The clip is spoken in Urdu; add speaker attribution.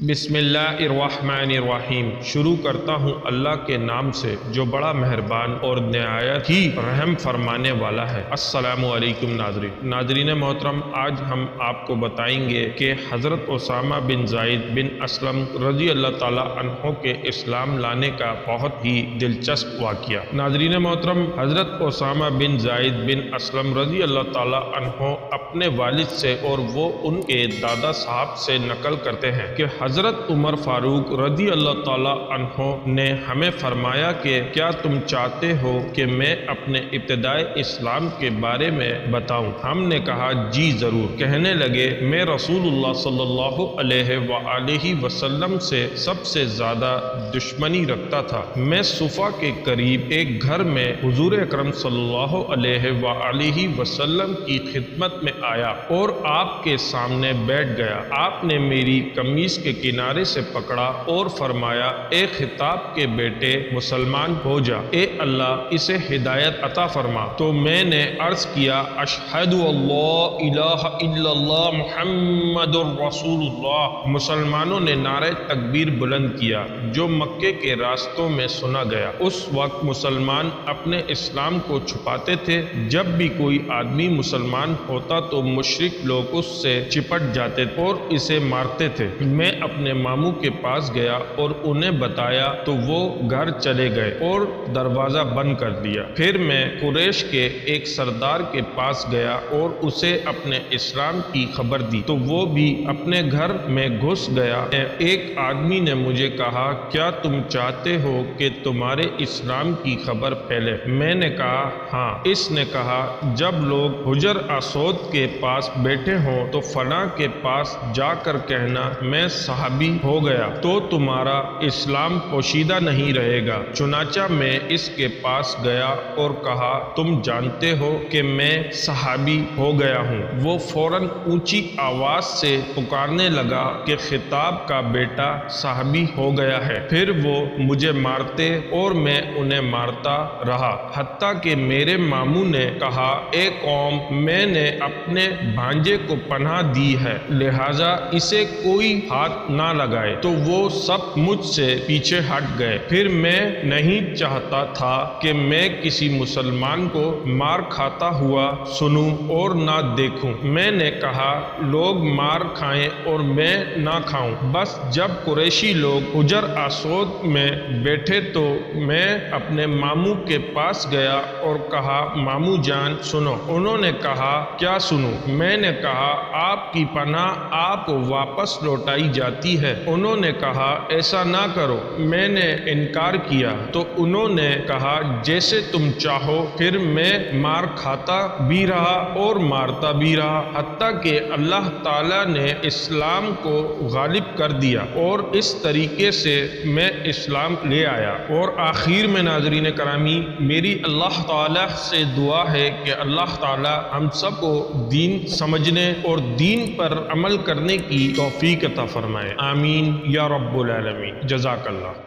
Speaker 1: بسم اللہ الرحمن الرحیم۔ شروع کرتا ہوں اللہ کے نام سے جو بڑا مہربان اور نہایت ہی رحم فرمانے والا ہے۔ السلام علیکم ناظرین محترم، آج ہم آپ کو بتائیں گے کہ حضرت اسامہ بن زید بن اسلم رضی اللہ تعالیٰ عنہ کے اسلام لانے کا بہت ہی دلچسپ واقعہ۔ ناظرین محترم، حضرت اسامہ بن زید بن اسلم رضی اللہ تعالیٰ عنہ اپنے والد سے اور وہ ان کے دادا صاحب سے نقل کرتے ہیں کہ حضرت عمر فاروق رضی اللہ تعالیٰ عنہ نے ہمیں فرمایا کہ کیا تم چاہتے ہو کہ میں اپنے ابتدائی اسلام کے بارے میں بتاؤں؟ ہم نے کہا جی ضرور۔ کہنے لگے میں رسول اللہ صلی اللہ علیہ وآلہ وسلم سے سب سے زیادہ دشمنی رکھتا تھا۔ میں صفا کے قریب ایک گھر میں حضور اکرم صلی اللہ علیہ وآلہ وسلم کی خدمت میں آیا اور آپ کے سامنے بیٹھ گیا۔ آپ نے میری قمیص کے کنارے سے پکڑا اور فرمایا اے خطاب کے بیٹے مسلمان ہو جا، اے اللہ اسے ہدایت عطا فرما۔ تو میں نے عرض کیا اشہد اللہ الہ الا اللہ محمد رسول اللہ۔ مسلمانوں نے نعرہ تکبیر بلند کیا جو مکے کے راستوں میں سنا گیا۔ اس وقت مسلمان اپنے اسلام کو چھپاتے تھے۔ جب بھی کوئی آدمی مسلمان ہوتا تو مشرک لوگ اس سے چپٹ جاتے اور اسے مارتے تھے۔ میں اپنے ماموں کے پاس گیا اور انہیں بتایا تو وہ گھر چلے گئے اور دروازہ بند کر دیا۔ پھر میں قریش کے ایک سردار کے پاس گیا اور اسے اپنے اسلام کی خبر دی تو وہ بھی اپنے گھر میں گھس گیا۔ ایک آدمی نے مجھے کہا کیا تم چاہتے ہو کہ تمہارے اسلام کی خبر پھیلے؟ میں نے کہا ہاں۔ اس نے کہا جب لوگ حجر اسود کے پاس بیٹھے ہوں تو فلاں کے پاس جا کر کہنا میں صحابی ہو گیا تو تمہارا اسلام پوشیدہ نہیں رہے گا۔ چنانچہ میں اس کے پاس گیا اور کہا تم جانتے ہو کہ میں صحابی ہو گیا ہوں۔ وہ فوراً اونچی آواز سے پکارنے لگا کہ خطاب کا بیٹا صحابی ہو گیا ہے۔ پھر وہ مجھے مارتے اور میں انہیں مارتا رہا، حتیٰ کہ میرے ماموں نے کہا اے قوم میں نے اپنے بھانجے کو پناہ دی ہے لہٰذا اسے کوئی ہاتھ نہ لگائے، تو وہ سب مجھ سے پیچھے ہٹ گئے۔ پھر میں نہیں چاہتا تھا کہ میں کسی مسلمان کو مار کھاتا ہوا سنوں اور نہ دیکھوں۔ میں نے کہا لوگ مار کھائیں اور میں نہ کھاؤں۔ بس جب قریشی لوگ حجر اسود میں بیٹھے تو میں اپنے ماموں کے پاس گیا اور کہا ماموں جان سنو۔ انہوں نے کہا کیا سنوں؟ میں نے کہا آپ کی پناہ آپ کو واپس لوٹائی جاتی ہے۔ انہوں نے کہا ایسا نہ کرو۔ میں نے انکار کیا تو انہوں نے کہا جیسے تم چاہو۔ پھر میں مار کھاتا بھی رہا اور مارتا بھی رہا، حتیٰ کہ اللہ تعالیٰ نے اسلام کو غالب کر دیا اور اس طریقے سے میں اسلام لے آیا۔ اور آخر میں ناظرین کرامی میری اللہ تعالیٰ سے دعا ہے کہ اللہ تعالیٰ ہم سب کو دین سمجھنے اور دین پر عمل کرنے کی توفیق عطا فرمائے، آمین یا رب العالمین۔ جزاک اللہ۔